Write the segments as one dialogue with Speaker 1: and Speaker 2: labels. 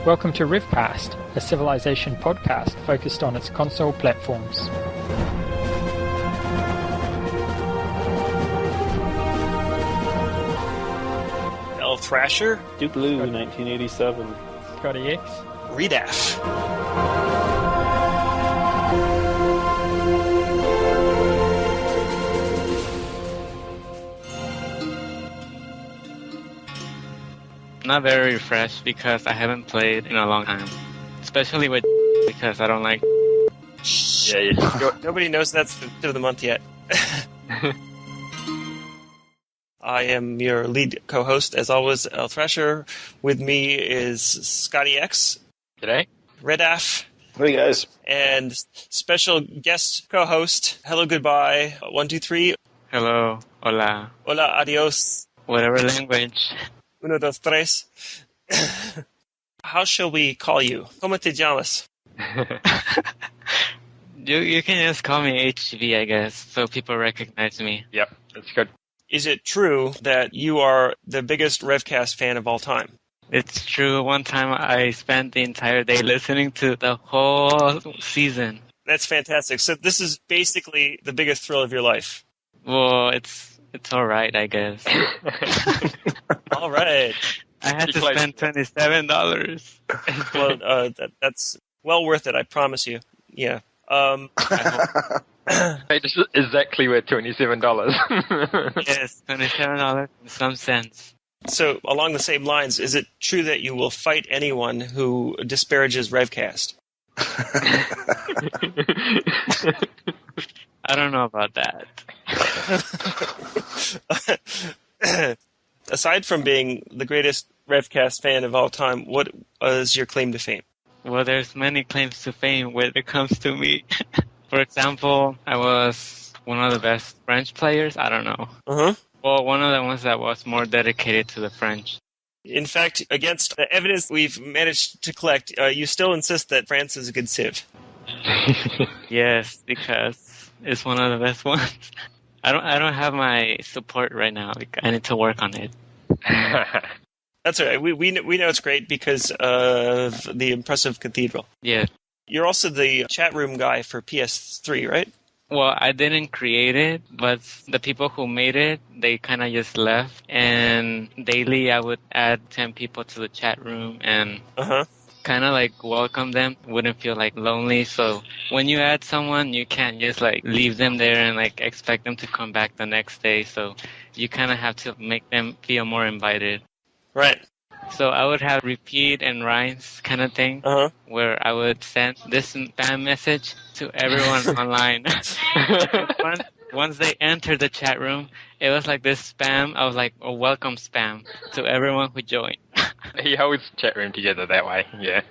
Speaker 1: Welcome to RevCast, a Civilization podcast focused on its console platforms.
Speaker 2: elthrasher,
Speaker 3: Blue, 1987.
Speaker 1: ScottieX.
Speaker 2: REDAF.
Speaker 4: Not very refreshed because I haven't played in a long time. Especially with because I don't like.
Speaker 2: Yeah. Nobody knows that's the end of the month yet. I am your lead co-host, as always, elthrasher. With me is ScottieX.
Speaker 4: G'day.
Speaker 2: REDAF.
Speaker 3: Hey guys.
Speaker 2: And special guest co-host, hello, goodbye, 1, 2, 3.
Speaker 4: Hello. Hola.
Speaker 2: Hola, adios.
Speaker 4: Whatever language.
Speaker 2: 1, 2, 3. How shall we call you? ¿Cómo te llamas?
Speaker 4: You can just call me HV, I guess, so people recognize me.
Speaker 3: Yep, that's good.
Speaker 2: Is it true that you are the biggest RevCast fan of all time?
Speaker 4: It's true. One time I spent the entire day listening to the whole season.
Speaker 2: That's fantastic. So this is basically the biggest thrill of your life.
Speaker 4: Well, it's all right, I guess.
Speaker 2: All right.
Speaker 4: I had to spend $27.
Speaker 2: Well, that's well worth it, I promise you. Yeah.
Speaker 3: It's exactly worth $27.
Speaker 4: Yes, $27 in some sense.
Speaker 2: So, along the same lines, is it true that you will fight anyone who disparages RevCast?
Speaker 4: I don't know about that.
Speaker 2: Aside from being the greatest RevCast fan of all time, what is your claim to fame?
Speaker 4: Well, there's many claims to fame when it comes to me. For example, I was one of the best French players. I don't know.
Speaker 2: Uh-huh.
Speaker 4: Well, one of the ones that was more dedicated to the French.
Speaker 2: In fact, against the evidence we've managed to collect, you still insist that France is a good civ.
Speaker 4: Yes, because it's one of the best ones. I don't have my support right now. I need to work on it.
Speaker 2: That's all right. We know it's great because of the impressive cathedral.
Speaker 4: Yeah.
Speaker 2: You're also the chat room guy for PS3, right?
Speaker 4: Well, I didn't create it, but the people who made it, they kind of just left. And daily I would add 10 people to the chat room and kind of like welcome them. Wouldn't feel like lonely. So when you add someone, you can't just like leave them there and like expect them to come back the next day. So you kind of have to make them feel more invited.
Speaker 2: Right.
Speaker 4: So I would have repeat and rinse kind of thing, where I would send this spam message to everyone online. Once they entered the chat room, it was like this spam. I was like, a welcome spam to everyone who joined.
Speaker 3: He holds the chat room together that way, yeah.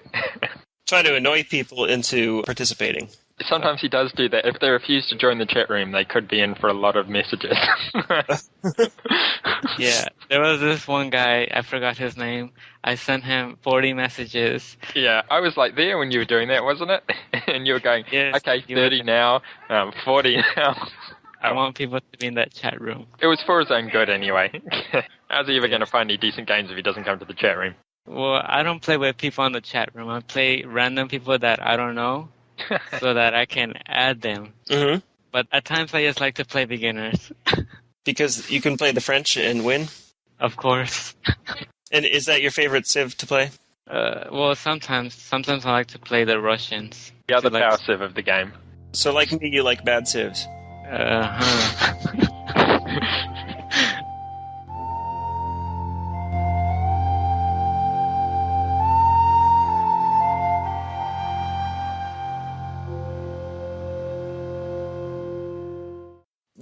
Speaker 2: Try to annoy people into participating.
Speaker 3: Sometimes he does do that. If they refuse to join the chat room, they could be in for a lot of messages.
Speaker 4: Yeah, there was this one guy, I forgot his name. I sent him 40 messages.
Speaker 3: Yeah, I was like there when you were doing that, wasn't it? And you were going,
Speaker 4: yes,
Speaker 3: okay, 30 now, 40 now.
Speaker 4: I want people to be in that chat room.
Speaker 3: It was for his own good anyway. How's he ever going to find any decent games if he doesn't come to the chat room?
Speaker 4: Well, I don't play with people in the chat room. I play random people that I don't know so that I can add them.
Speaker 2: Mm-hmm.
Speaker 4: But at times I just like to play beginners.
Speaker 2: Because you can play the French and win?
Speaker 4: Of course.
Speaker 2: And is that your favorite civ to play?
Speaker 4: Well, sometimes I like to play the Russians.
Speaker 3: The other power civ of the game.
Speaker 2: So like me, you like bad civs?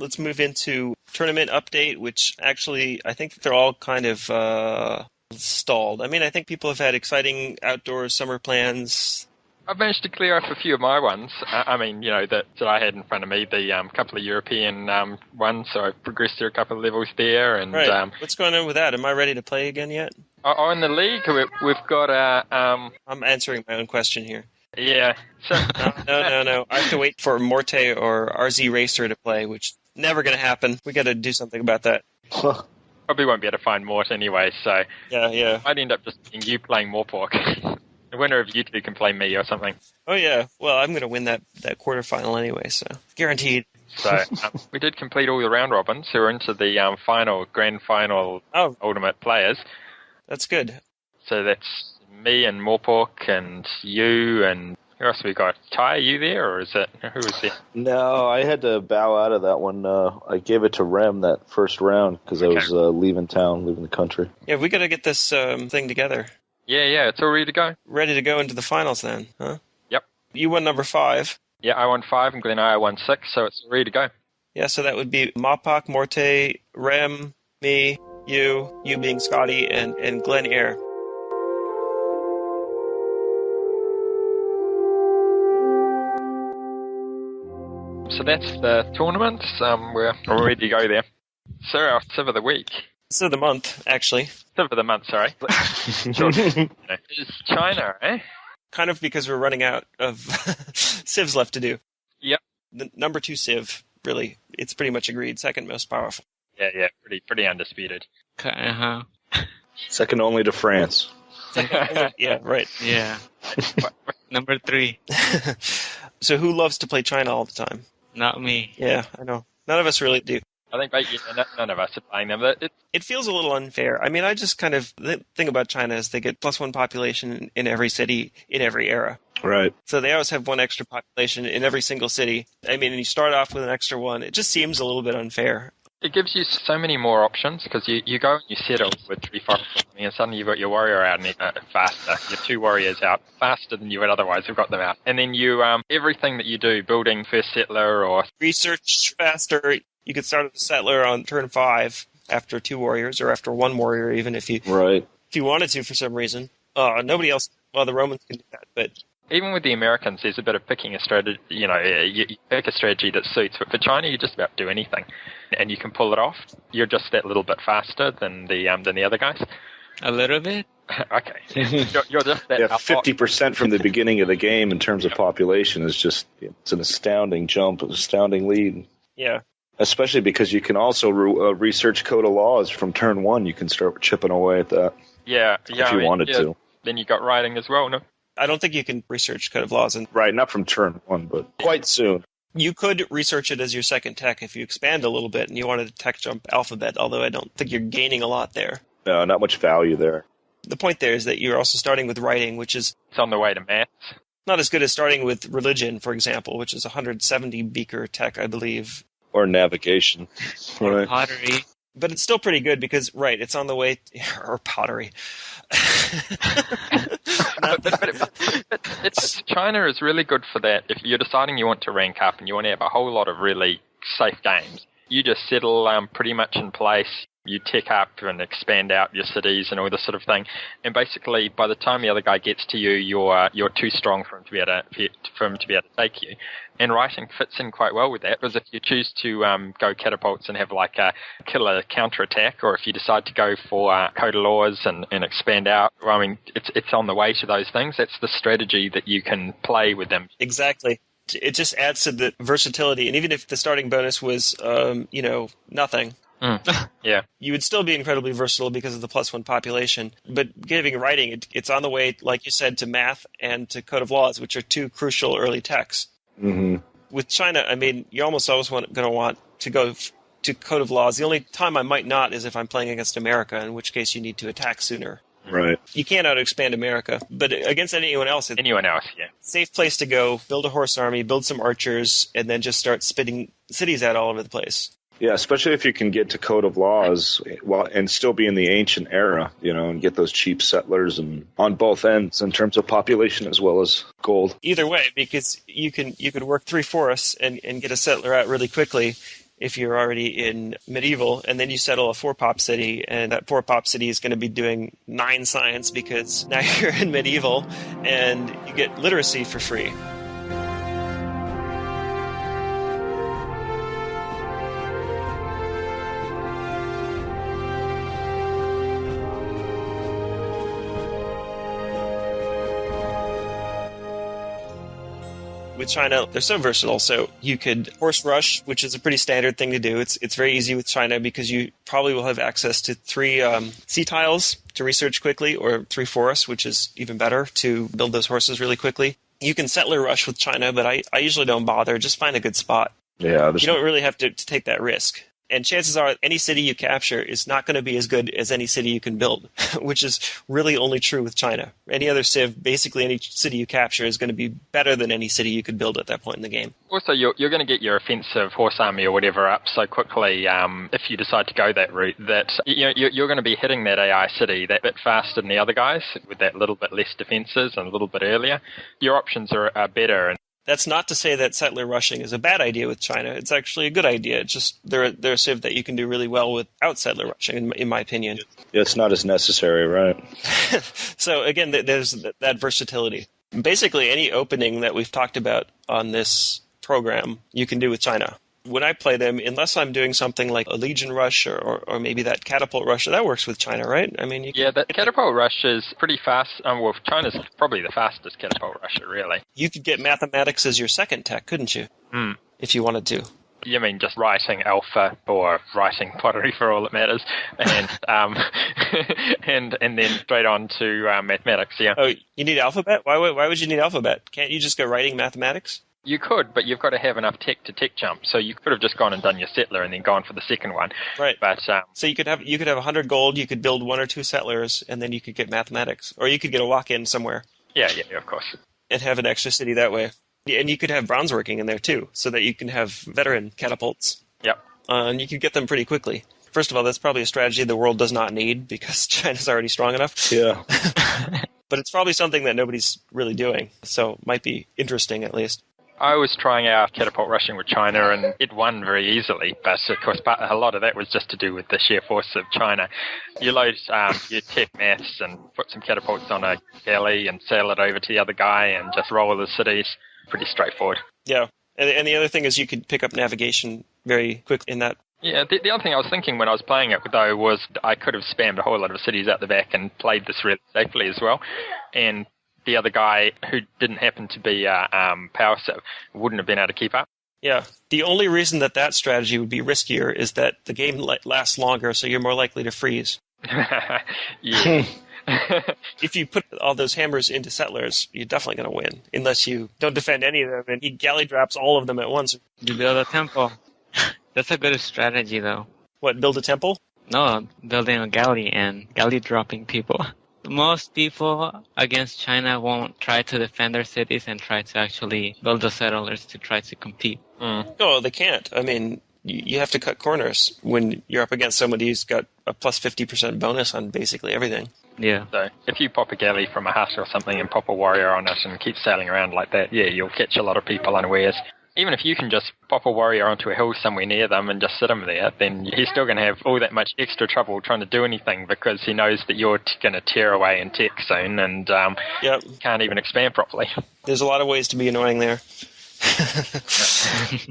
Speaker 2: Let's move into tournament update, which actually I think they're all kind of stalled. I mean, I think people have had exciting outdoor summer plans.
Speaker 3: I've managed to clear up a few of my ones. I mean, you know, that I had in front of me, the couple of European ones, so I've progressed through a couple of levels there. And
Speaker 2: right. What's going on with that? Am I ready to play again yet?
Speaker 3: In the league, we've got
Speaker 2: I'm answering my own question here.
Speaker 3: Yeah. So
Speaker 2: No. I have to wait for Morte or RZ Racer to play, which is never going to happen. We got to do something about that.
Speaker 3: Probably won't be able to find Mort anyway, so
Speaker 2: yeah.
Speaker 3: I'd end up just seeing you playing Morpork. The winner of you two can play me or something.
Speaker 2: Oh, yeah. Well, I'm going to win that quarterfinal anyway, so guaranteed.
Speaker 3: So we did complete all the round robins, so we're into the grand final ultimate players.
Speaker 2: That's good.
Speaker 3: So that's me and Morpork and you and who else we got? Ty, are you there, or is it who was there?
Speaker 5: No, I had to bow out of that one. I gave it to Rem that first round because I was leaving the country.
Speaker 2: Yeah, we got to get this thing together.
Speaker 3: Yeah, it's all ready to go.
Speaker 2: Ready to go into the finals then, huh?
Speaker 3: Yep.
Speaker 2: You won number 5.
Speaker 3: Yeah, I won 5 and Glenn I won 6, so it's ready to go.
Speaker 2: Yeah, so that would be Mopak, Morte, Rem, me, you being Scottie, and Glenn Eyre.
Speaker 3: So that's the tournament. We're ready to go there. So our Civ of the week.
Speaker 2: Civ of the month, actually.
Speaker 3: Civ of the month, sorry. Sure. Is China, eh?
Speaker 2: Kind of because we're running out of civs left to do.
Speaker 3: Yep.
Speaker 2: The number 2 civ, really, it's pretty much agreed, second most powerful.
Speaker 3: Yeah, pretty undisputed.
Speaker 4: Uh-huh.
Speaker 5: Second only to France.
Speaker 2: Yeah, right.
Speaker 4: Yeah. Number 3.
Speaker 2: So who loves to play China all the time?
Speaker 4: Not me.
Speaker 2: Yeah, I know. None of us really do.
Speaker 3: I think none of us are playing them.
Speaker 2: It feels a little unfair. I mean, I just kind of... The thing about China is they get +1 population in every city, in every era.
Speaker 5: Right.
Speaker 2: So they always have 1 extra population in every single city. I mean, and you start off with an extra 1. It just seems a little bit unfair.
Speaker 3: It gives you so many more options because you go and you settle with 3 forests and suddenly you've got your warrior out faster. Your 2 warriors out faster than you would otherwise have got them out. And then you everything that you do, building first settler or
Speaker 2: Research faster. You could start with a settler on turn 5 after 2 warriors or after 1 warrior even if you wanted to for some reason. Nobody else, well, the Romans can do that, but...
Speaker 3: Even with the Americans, there's a bit of picking a strategy, you pick a strategy that suits. But for China, you just about do anything, and you can pull it off. You're just that little bit faster than the other guys.
Speaker 4: A little bit?
Speaker 3: Okay. You're just that.
Speaker 5: 50% from the beginning of the game in terms of population is just, it's an astounding jump, an astounding lead.
Speaker 2: Yeah.
Speaker 5: Especially because you can also research code of laws from turn 1. You can start chipping away at that.
Speaker 3: Yeah.
Speaker 5: If you wanted to.
Speaker 3: Then you got writing as well, no?
Speaker 2: I don't think you can research code of laws.
Speaker 5: Right, not from turn 1, but quite soon.
Speaker 2: You could research it as your second tech if you expand a little bit and you wanted to tech jump alphabet, although I don't think you're gaining a lot there.
Speaker 5: No, not much value there.
Speaker 2: The point there is that you're also starting with writing, which is...
Speaker 3: It's on the way to maths.
Speaker 2: Not as good as starting with religion, for example, which is 170 beaker tech, I believe.
Speaker 5: Or navigation.
Speaker 4: Or pottery.
Speaker 2: But it's still pretty good because, right, it's on the way... or pottery.
Speaker 3: China is really good for that. If you're deciding you want to rank up and you want to have a whole lot of really safe games, you just settle pretty much in place. You tech up and expand out your cities and all this sort of thing. And basically, by the time the other guy gets to you, you're too strong for him to be able to take you. And writing fits in quite well with that, because if you choose to go catapults and have like a killer counterattack, or if you decide to go for code of laws and expand out, well, I mean, it's on the way to those things. That's the strategy that you can play with them.
Speaker 2: Exactly. It just adds to the versatility. And even if the starting bonus was, nothing,
Speaker 3: Yeah,
Speaker 2: you would still be incredibly versatile because of the +1 population. But giving writing, it's on the way, like you said, to math and to code of laws, which are 2 crucial early techs.
Speaker 5: Mm-hmm.
Speaker 2: With China, I mean, you're almost always going to want to go to code of laws. The only time I might not is if I'm playing against America, in which case you need to attack sooner.
Speaker 5: Right.
Speaker 2: You can't out-expand America, but against anyone else,
Speaker 3: yeah.
Speaker 2: Safe place to go, build a horse army, build some archers, and then just start spitting cities out all over the place.
Speaker 5: Yeah, especially if you can get to code of laws and still be in the ancient era, and get those cheap settlers and on both ends in terms of population as well as gold.
Speaker 2: Either way, because you could work 3 forests and get a settler out really quickly if you're already in medieval, and then you settle a 4-pop city, and that 4-pop city is going to be doing 9 science because now you're in medieval, and you get literacy for free. With with China, they're so versatile. So you could horse rush, which is a pretty standard thing to do. It's very easy with China because you probably will have access to 3 sea tiles to research quickly, or 3 forests, which is even better to build those horses really quickly. You can settler rush with China, but I usually don't bother. Just find a good spot.
Speaker 5: Yeah,
Speaker 2: you don't really have to take that risk. And chances are any city you capture is not going to be as good as any city you can build, which is really only true with China. Any other civ, basically any city you capture is going to be better than any city you could build at that point in the game.
Speaker 3: Also, you're going to get your offensive horse army or whatever up so quickly if you decide to go that route that you're going to be hitting that AI city that bit faster than the other guys with that little bit less defenses and a little bit earlier. Your options are better.
Speaker 2: That's not to say that settler rushing is a bad idea with China. It's actually a good idea. It's just they're a civ that you can do really well without settler rushing, in my opinion.
Speaker 5: It's not as necessary, right?
Speaker 2: So again, there's that versatility. Basically, any opening that we've talked about on this program, you can do with China. When I play them, unless I'm doing something like a Legion rush or maybe that catapult rush, that works with China, right? I mean,
Speaker 3: that catapult rush is pretty fast. Well, China's probably the fastest catapult rusher, really.
Speaker 2: You could get mathematics as your second tech, couldn't you? If you wanted to.
Speaker 3: You mean just writing alpha or writing pottery for all that matters, and and then straight on to mathematics, yeah.
Speaker 2: Oh, you need alphabet? Why would you need alphabet? Can't you just go writing mathematics?
Speaker 3: You could, but you've got to have enough tech to tech jump. So you could have just gone and done your settler and then gone for the second one.
Speaker 2: Right.
Speaker 3: But
Speaker 2: so you could have 100 gold. You could build 1 or 2 settlers, and then you could get mathematics, or you could get a walk-in somewhere.
Speaker 3: Yeah, of course.
Speaker 2: And have an extra city that way. And you could have bronze working in there too, so that you can have veteran catapults.
Speaker 3: Yep.
Speaker 2: And you could get them pretty quickly. First of all, that's probably a strategy the world does not need because China's already strong enough.
Speaker 5: Yeah.
Speaker 2: But it's probably something that nobody's really doing, so it might be interesting at least.
Speaker 3: I was trying out catapult rushing with China, and it won very easily. But of course, a lot of that was just to do with the sheer force of China. You load your tech maths and put some catapults on a galley and sail it over to the other guy and just roll the cities. Pretty straightforward.
Speaker 2: Yeah, and the other thing is you could pick up navigation very quickly in that.
Speaker 3: Yeah, the other thing I was thinking when I was playing it, though, was I could have spammed a whole lot of cities out the back and played this really safely as well. And the other guy who didn't happen to be power civ wouldn't have been able to keep up.
Speaker 2: Yeah, the only reason that strategy would be riskier is that the game lasts longer, so you're more likely to freeze.
Speaker 3: Yeah.
Speaker 2: If you put all those hammers into settlers, you're definitely going to win, unless you don't defend any of them and he galley drops all of them at once.
Speaker 4: You build a temple. That's a good strategy, though.
Speaker 2: What, build a temple?
Speaker 4: No, building a galley and galley dropping people. Most people against China won't try to defend their cities and try to actually build the settlers to try to compete.
Speaker 2: No, they can't. I mean, you have to cut corners when you're up against somebody who's got a plus 50% bonus on basically everything.
Speaker 4: Yeah.
Speaker 3: So if you pop a galley from a hut or something and pop a warrior on it and keep sailing around like that, yeah, you'll catch a lot of people unawares. Even if you can just pop a warrior onto a hill somewhere near them and just sit him there, then he's still going to have all that much extra trouble trying to do anything because he knows that you're going to tear away in tech soon and can't even expand properly.
Speaker 2: There's a lot of ways to be annoying there. So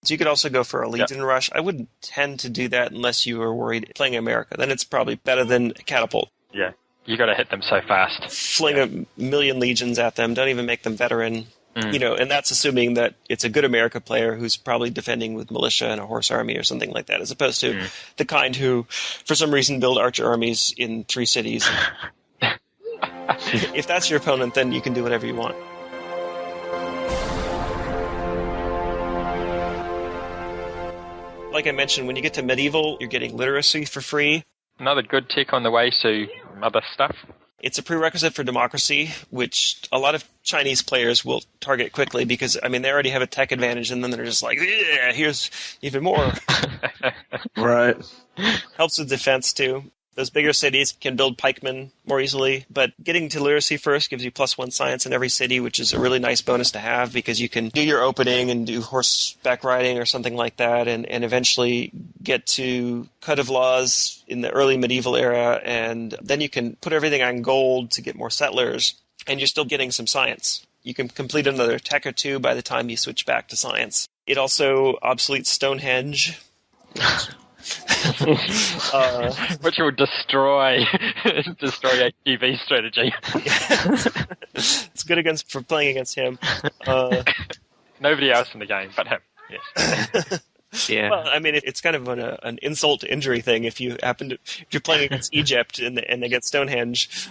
Speaker 2: you could also go for a Legion rush. I wouldn't tend to do that unless you were worried playing America. Then it's probably better than a catapult.
Speaker 3: Yeah, you got to hit them so fast.
Speaker 2: Fling a million legions at them. Don't even make them veteran. And that's assuming that it's a good America player who's probably defending with militia and a horse army or something like that, as opposed to the kind who, for some reason, build archer armies in 3 cities. If that's your opponent, then you can do whatever you want. Like I mentioned, when you get to medieval, you're getting literacy for free.
Speaker 3: Another good tech on the way to other stuff.
Speaker 2: It's a prerequisite for democracy, which a lot of Chinese players will target quickly because, I mean, they already have a tech advantage, and then they're just like, yeah, here's even more.
Speaker 5: Right.
Speaker 2: Helps with defense, too. Those bigger cities can build pikemen more easily, but getting to literacy first gives you +1 science in every city, which is a really nice bonus to have because you can do your opening and do horseback riding or something like that and eventually get to Code of Laws in the early medieval era, and then you can put everything on gold to get more settlers, and you're still getting some science. You can complete another tech or 2 by the time you switch back to science. It also obsoletes Stonehenge.
Speaker 3: Which will destroy HGV strategy.
Speaker 2: It's good for playing against him.
Speaker 3: Nobody else in the game but him. Yes.
Speaker 4: Yeah.
Speaker 2: Well, I mean, it's kind of an insult to injury thing. If you're playing against Egypt and they get Stonehenge,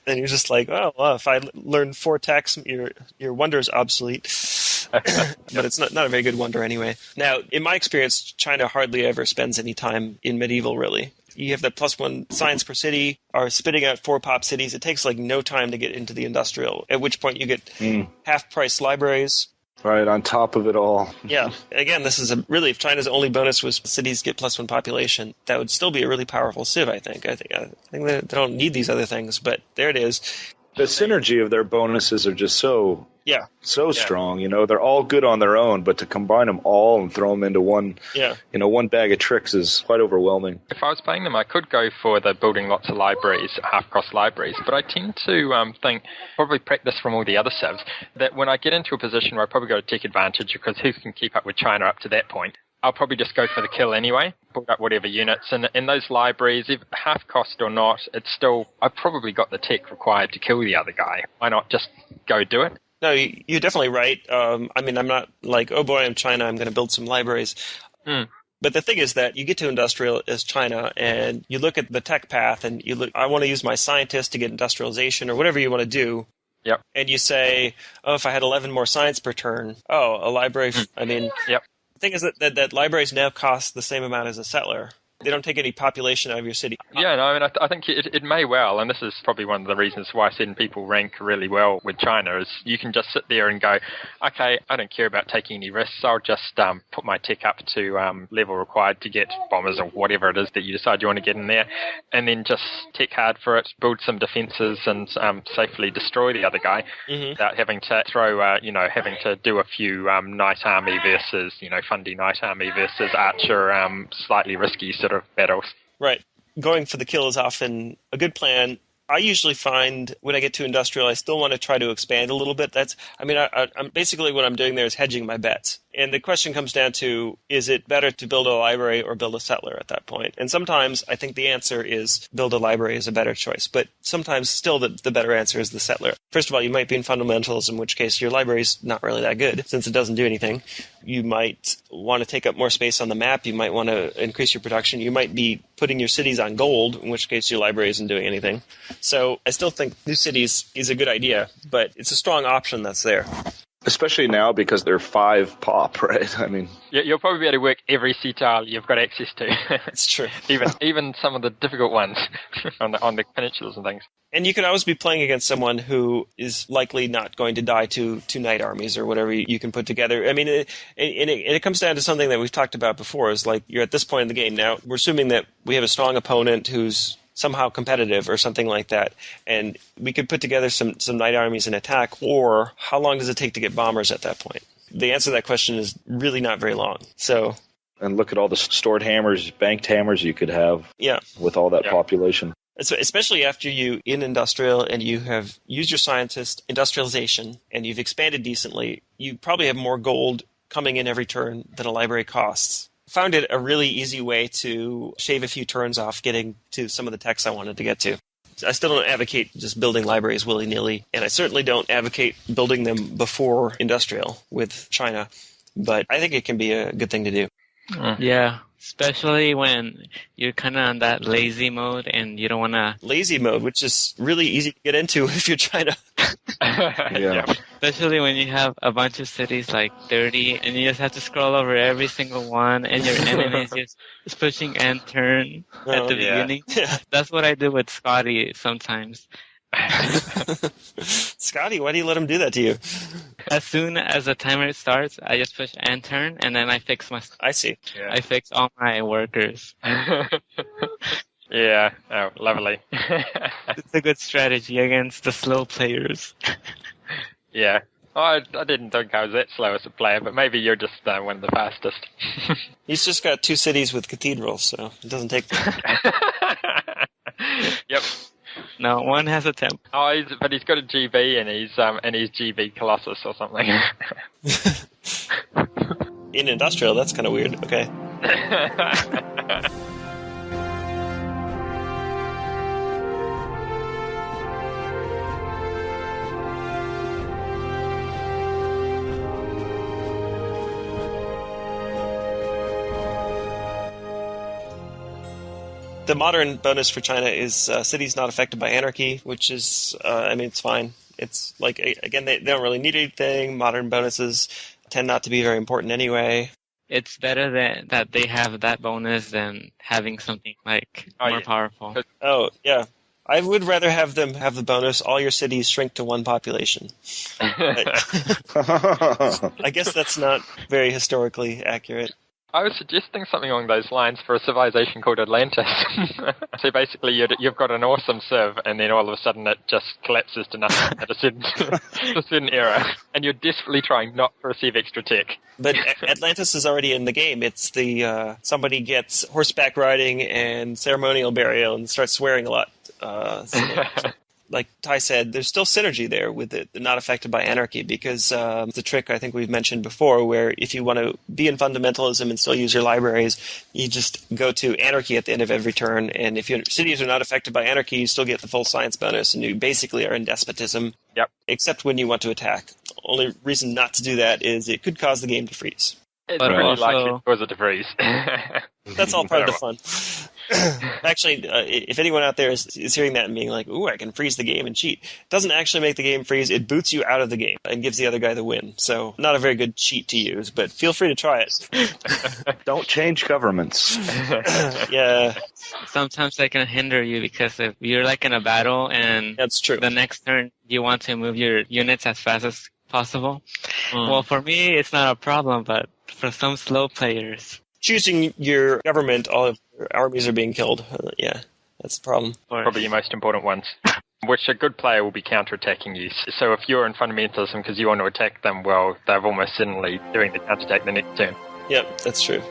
Speaker 2: then you're just like, oh, well, if I learn 4 techs, your wonder is obsolete. But it's not a very good wonder anyway. Now, in my experience, China hardly ever spends any time in medieval, really. You have the +1 science per city, are spitting out 4 pop cities. It takes like no time to get into the industrial, at which point you get half-price libraries.
Speaker 5: Right, on top of it all.
Speaker 2: Yeah. Again, this is really, if China's only bonus was cities get +1 population, that would still be a really powerful civ, I think. I think they don't need these other things, but there it is.
Speaker 5: The synergy of their bonuses are just so strong. You know, they're all good on their own, but to combine them all and throw them into one bag of tricks is quite overwhelming.
Speaker 3: If I was playing them, I could go for the building lots of libraries, half-cost libraries, but I tend to think, probably practice from all the other civs, that when I get into a position where I probably got to take advantage, because who can keep up with China up to that point, I'll probably just go for the kill anyway, build up whatever units. And in those libraries, if half cost or not, it's still, I've probably got the tech required to kill the other guy. Why not just go do it?
Speaker 2: No, you're definitely right. I mean, I'm not like, oh boy, I'm China, I'm going to build some libraries. But the thing is that you get to industrial as China, and you look at the tech path, and you look, I want to use my scientist to get industrialization, or whatever you want to do.
Speaker 3: Yep.
Speaker 2: And you say, oh, if I had 11 more science per turn, a library, I mean...
Speaker 3: Yep.
Speaker 2: The thing is that libraries now cost the same amount as a settler. They don't take any population out of your city.
Speaker 3: Yeah, no, I mean, I think it may well, and this is probably one of the reasons why certain people rank really well with China, is you can just sit there and go, okay, I don't care about taking any risks, I'll just put my tech up to level required to get bombers or whatever it is that you decide you want to get in there, and then just tech hard for it, build some defenses, and safely destroy the other guy without having to throw, having to do a few Knight Army versus, Fundy Knight Army versus Archer, slightly risky sort of battles.
Speaker 2: Right. Going for the kill is often a good plan. I usually find when I get to industrial, I still want to try to expand a little bit. I'm basically what I'm doing there is hedging my bets. And the question comes down to, is it better to build a library or build a settler at that point? And sometimes I think the answer is build a library is a better choice. But sometimes still the better answer is the settler. First of all, you might be in fundamentals, in which case your library's not really that good since it doesn't do anything. You might want to take up more space on the map. You might want to increase your production. You might be putting your cities on gold, in which case your library isn't doing anything. So I still think new cities is a good idea, but it's a strong option that's there.
Speaker 5: Especially now because they're 5 pop, right? I mean,
Speaker 3: you'll probably be able to work every sea tile you've got access to.
Speaker 2: It's true.
Speaker 3: even some of the difficult ones on the peninsulas and things.
Speaker 2: And you can always be playing against someone who is likely not going to die to night armies or whatever you can put together. I mean, it comes down to something that we've talked about before, is like you're at this point in the game now. We're assuming that we have a strong opponent who's somehow competitive or something like that, and we could put together some night armies and attack, or how long does it take to get bombers at that point? The answer to that question is really not very long. So,
Speaker 5: and look at all the stored hammers, banked hammers you could have with all that population.
Speaker 2: Especially after you in industrial and you have used your scientist industrialization and you've expanded decently, you probably have more gold coming in every turn than a library costs. Found it a really easy way to shave a few turns off getting to some of the techs I wanted to get to. I still don't advocate just building libraries willy-nilly, and I certainly don't advocate building them before industrial with China, but I think it can be a good thing to do.
Speaker 4: Yeah, especially when you're kind of on that lazy mode and you don't want to...
Speaker 2: Lazy mode, which is really easy to get into if you're trying to...
Speaker 3: Yeah.
Speaker 4: Especially when you have a bunch of cities, like 30, and you just have to scroll over every single one, and your enemies just pushing end turn at the beginning.
Speaker 2: Yeah.
Speaker 4: That's what I do with Scottie sometimes.
Speaker 2: Scottie, why do you let him do that to you?
Speaker 4: As soon as the timer starts, I just push end turn, and then I fix my...
Speaker 2: I see.
Speaker 3: Yeah.
Speaker 4: I fix all my workers.
Speaker 3: Yeah, oh, lovely.
Speaker 4: It's a good strategy against the slow players.
Speaker 3: Yeah. I didn't think I was that slow as a player, but maybe you're just one of the fastest.
Speaker 2: He's just got 2 cities with cathedrals, so it doesn't take...
Speaker 3: Yep.
Speaker 4: No, one has a temp.
Speaker 3: Oh, but he's got a GB and he's GB Colossus or something.
Speaker 2: In industrial, that's kind of weird. Okay. The modern bonus for China is cities not affected by anarchy, which is, it's fine. It's like, again, they don't really need anything. Modern bonuses tend not to be very important anyway.
Speaker 4: It's better that they have that bonus than having something like more powerful.
Speaker 2: Oh, yeah. I would rather have them have the bonus, all your cities shrink to one population. I guess that's not very historically accurate.
Speaker 3: I was suggesting something along those lines for a civilization called Atlantis. So basically you've got an awesome civ, and then all of a sudden it just collapses to nothing at a certain era, and you're desperately trying not to receive extra tech.
Speaker 2: But Atlantis is already in the game. It's the somebody gets horseback riding and ceremonial burial and starts swearing a lot. Like Ty said, there's still synergy there with it, not affected by anarchy, because the trick I think we've mentioned before, where if you want to be in fundamentalism and still use your libraries, you just go to anarchy at the end of every turn, and if your cities are not affected by anarchy, you still get the full science bonus, and you basically are in despotism, except when you want to attack. The only reason not to do that is it could cause the game to freeze.
Speaker 3: It's really likely to cause it to freeze.
Speaker 2: That's all part of the fun. Actually, if anyone out there is hearing that and being like, ooh, I can freeze the game and cheat, it doesn't actually make the game freeze. It boots you out of the game and gives the other guy the win. So not a very good cheat to use, but feel free to try it.
Speaker 5: Don't change governments.
Speaker 2: Yeah.
Speaker 4: Sometimes they can hinder you because if you're like in a battle and
Speaker 2: that's true.
Speaker 4: The next turn you want to move your units as fast as possible. Well, for me, it's not a problem, but for some slow players,
Speaker 2: choosing your government, all of your armies are being killed. That's the problem.
Speaker 3: Probably your most important ones. Which a good player will be counterattacking you. So if you're in fundamentalism because you want to attack them, well, they're almost certainly doing the counterattack the next turn.
Speaker 2: Yep, that's true.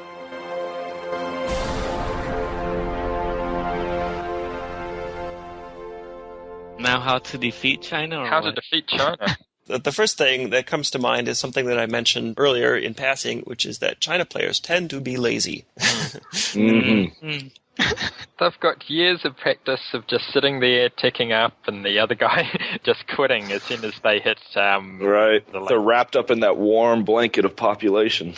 Speaker 4: Now, how to defeat China? Or
Speaker 3: how
Speaker 4: what?
Speaker 3: to defeat China?
Speaker 2: The first thing that comes to mind is something that I mentioned earlier in passing, which is that China players tend to be lazy.
Speaker 3: Mm-hmm. They've got years of practice of just sitting there ticking up, and the other guy just quitting as soon as they hit.
Speaker 5: Right, they're wrapped up in that warm blanket of population.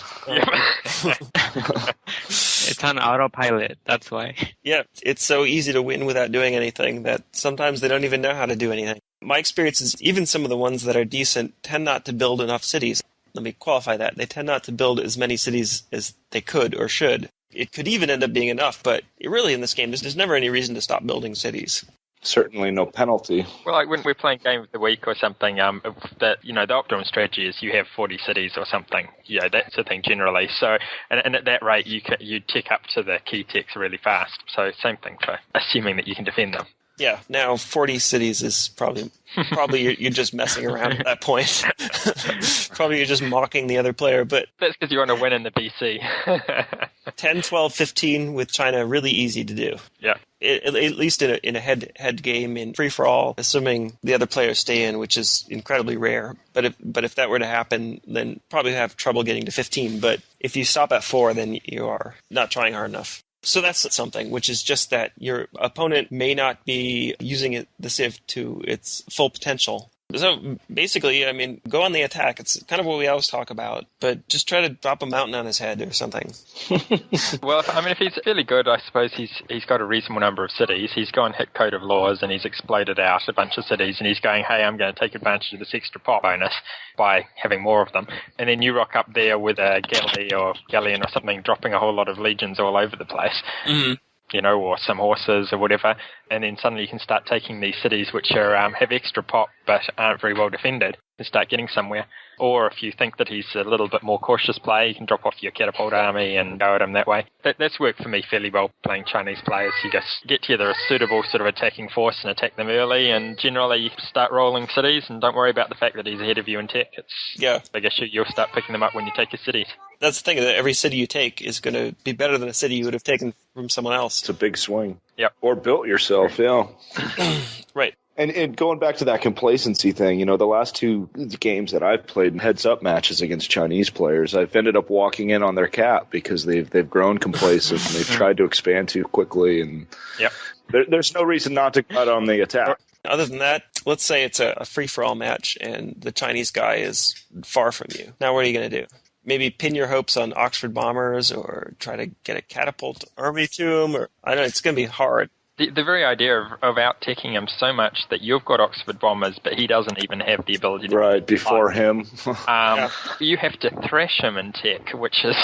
Speaker 4: It's on autopilot, that's why.
Speaker 2: Yeah, it's so easy to win without doing anything that sometimes they don't even know how to do anything. My experience is even some of the ones that are decent tend not to build enough cities. Let me qualify that. They tend not to build as many cities as they could or should. It could even end up being enough, but really in this game, there's never any reason to stop building cities.
Speaker 5: Certainly no penalty.
Speaker 3: Well, like when we're playing Game of the Week or something, the optimum strategy is you have 40 cities or something. Yeah, that's the thing generally. So, and at that rate, you tick up to the key ticks really fast. So same thing for assuming that you can defend them.
Speaker 2: Yeah, now 40 cities is probably you're just messing around at that point. Probably you're just mocking the other player, but
Speaker 3: that's because you want to win in the BC.
Speaker 2: 10, 12, 15 with China, really easy to do.
Speaker 3: Yeah.
Speaker 2: At least in a head-to-head game in free-for-all, assuming the other players stay in, which is incredibly rare. But if that were to happen, then probably have trouble getting to 15. But if you stop at 4, then you are not trying hard enough. So that's something, which is just that your opponent may not be using the Civ to its full potential. So basically, go on the attack. It's kind of what we always talk about, but just try to drop a mountain on his head or something.
Speaker 3: Well, if he's fairly good, I suppose he's got a reasonable number of cities. He's gone hit Code of Laws and he's exploded out a bunch of cities, and he's going, hey, I'm going to take advantage of this extra pop bonus by having more of them. And then you rock up there with a galley or galleon or something, dropping a whole lot of legions all over the place. Mm-hmm. Or some horses or whatever, and then suddenly you can start taking these cities which are have extra pop but aren't very well defended and start getting somewhere. Or if you think that he's a little bit more cautious player, you can drop off your catapult army and go at him that way. That's worked for me fairly well playing Chinese players. You just get together a suitable sort of attacking force and attack them early, and generally you start rolling cities and don't worry about the fact that he's ahead of you in tech. It's a big issue. You'll start picking them up when you take your cities.
Speaker 2: That's the thing, that every city you take is going to be better than a city you would have taken from someone else.
Speaker 5: It's a big swing.
Speaker 3: Yep.
Speaker 5: Or built yourself, yeah.
Speaker 2: Right.
Speaker 5: And going back to that complacency thing, the last 2 games that I've played in heads-up matches against Chinese players, I've ended up walking in on their cap because they've grown complacent and they've tried to expand too quickly, and there's no reason not to cut on the attack.
Speaker 2: Other than that, let's say it's a free-for-all match and the Chinese guy is far from you. Now what are you going to do? maybe pin your hopes on Oxford bombers or try to get a catapult army to them. Or I don't know, it's going to be hard.
Speaker 3: The very idea of out-teching him so much that you've got Oxford bombers, but he doesn't even have the ability to...
Speaker 5: Right, before him.
Speaker 3: You have to thrash him in tech, which is...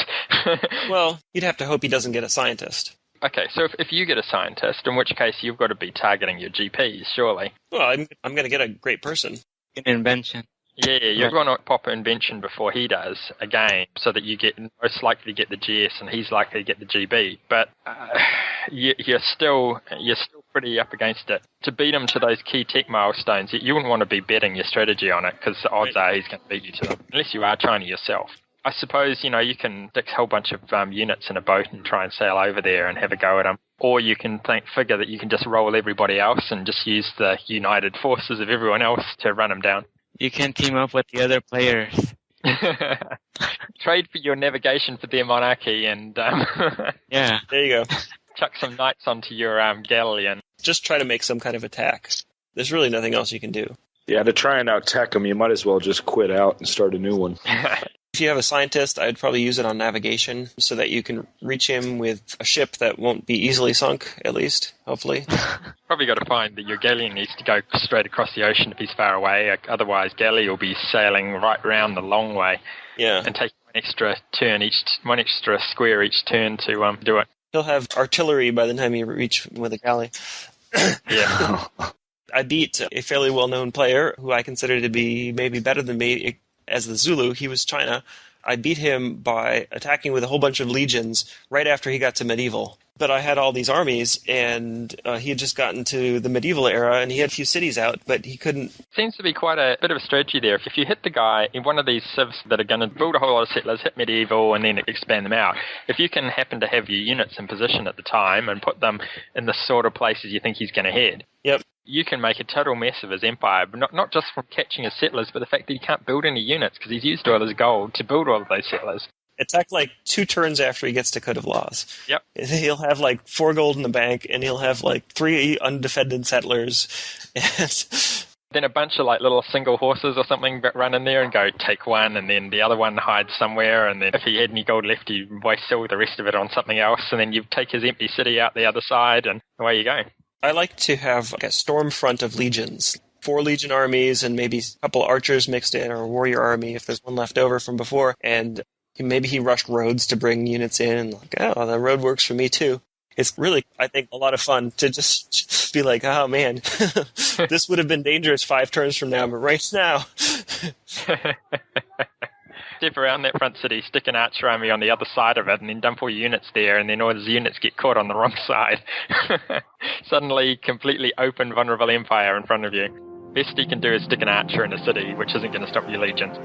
Speaker 2: Well, you'd have to hope he doesn't get a scientist.
Speaker 3: Okay, so if you get a scientist, in which case you've got to be targeting your GPs, surely.
Speaker 2: Well, I'm going to get a great person.
Speaker 4: An invention.
Speaker 3: Yeah, you're going to pop an invention before he does a game, so that you get most likely to get the GS and he's likely to get the GB. But you're still pretty up against it. To beat him to those key tech milestones, you wouldn't want to be betting your strategy on it, because the odds are he's going to beat you to them, unless you are China yourself. I suppose, you can stick a whole bunch of units in a boat and try and sail over there and have a go at them. Or you can figure that you can just roll everybody else and just use the united forces of everyone else to run them down.
Speaker 4: You can team up with the other players.
Speaker 3: Trade for your navigation for their monarchy and...
Speaker 4: yeah.
Speaker 2: There you go.
Speaker 3: Chuck some knights onto your galleon.
Speaker 2: Just try to make some kind of attack. There's really nothing else you can do.
Speaker 5: Yeah, to try and out-tech them, you might as well just quit out and start a new one.
Speaker 2: If you have a scientist, I'd probably use it on navigation so that you can reach him with a ship that won't be easily sunk, at least, hopefully.
Speaker 3: Probably got to find that your galleon needs to go straight across the ocean if he's far away. Otherwise, Galley will be sailing right round the long way.
Speaker 2: Yeah.
Speaker 3: And take one extra square each turn to do it.
Speaker 2: He'll have artillery by the time you reach with a galley.
Speaker 3: Yeah.
Speaker 2: I beat a fairly well-known player who I consider to be maybe better than me as the Zulu. He was China. I beat him by attacking with a whole bunch of legions right after he got to medieval. But I had all these armies, and he had just gotten to the medieval era, and he had a few cities out, but he couldn't...
Speaker 3: Seems to be quite a bit of a strategy there. If you hit the guy in one of these civs that are going to build a whole lot of settlers, hit medieval, and then expand them out, if you can happen to have your units in position at the time and put them in the sort of places you think he's going to head,
Speaker 2: Yep.
Speaker 3: you can make a total mess of his empire, but not just from catching his settlers, but the fact that he can't build any units because he's used all his gold to build all of those settlers.
Speaker 2: Attack like 2 turns after he gets to Code of Laws.
Speaker 3: Yep.
Speaker 2: He'll have like 4 gold in the bank, and he'll have like 3 undefended settlers. And
Speaker 3: then a bunch of like little single horses or something run in there and go take one, and then the other one hides somewhere, and then if he had any gold left, you waste all the rest of it on something else, and then you take his empty city out the other side, and away you go.
Speaker 2: I like to have like a storm front of legions. 4 legion armies and maybe a couple archers mixed in, or a warrior army if there's one left over from before, and maybe he rushed roads to bring units in, and like, oh, the road works for me too. It's really, I think, a lot of fun to just be like, oh man, this would have been dangerous 5 turns from now, but right now...
Speaker 3: Step around that front city, stick an archer army on the other side of it, and then dump all your units there, and then all his units get caught on the wrong side. Suddenly, completely open, vulnerable empire in front of you. Best he can do is stick an archer in a city, which isn't going to stop your legions.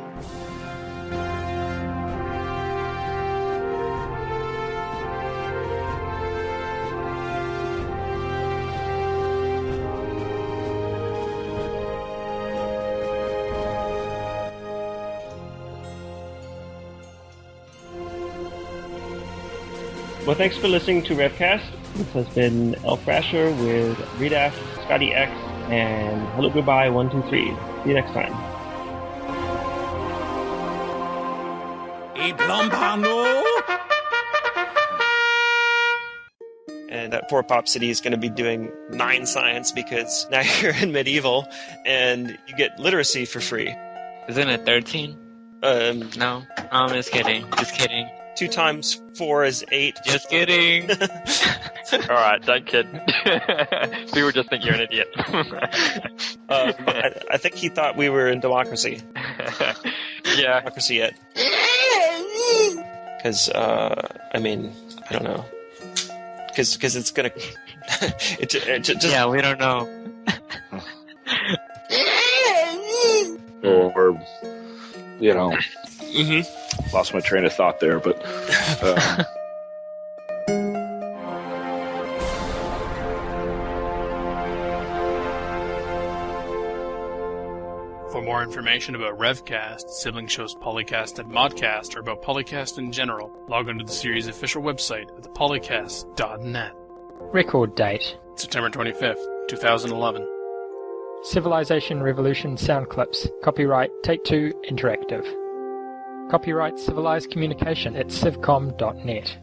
Speaker 2: Well, thanks for listening to RevCast. This has been elthrasher with REDAF, ScottieX, and hello, goodbye, 1, 2, 3. See you next time. And that poor Pop City is going to be doing 9 science because now you're in medieval and you get literacy for free.
Speaker 4: Isn't it 13? No, I'm just kidding.
Speaker 2: 2 times 4 is 8.
Speaker 4: Just kidding.
Speaker 3: Alright, don't kid. People just think you're an idiot.
Speaker 2: I think he thought we were in democracy.
Speaker 3: Yeah.
Speaker 2: Democracy yet. Because, I mean, I don't know. Because it's going to... just...
Speaker 4: Yeah, we don't know.
Speaker 5: Or, you know...
Speaker 2: Mm-hmm.
Speaker 5: Lost my train of thought there, but...
Speaker 6: For more information about RevCast, sibling shows PolyCast and Modcast, or about PolyCast in general, log on to the series' official website at thepolycast.net.
Speaker 1: Record date:
Speaker 6: September 25th, 2011.
Speaker 1: Civilization Revolution sound clips. Copyright Take-Two Interactive. Copyright Civilized Communication at civcom.net.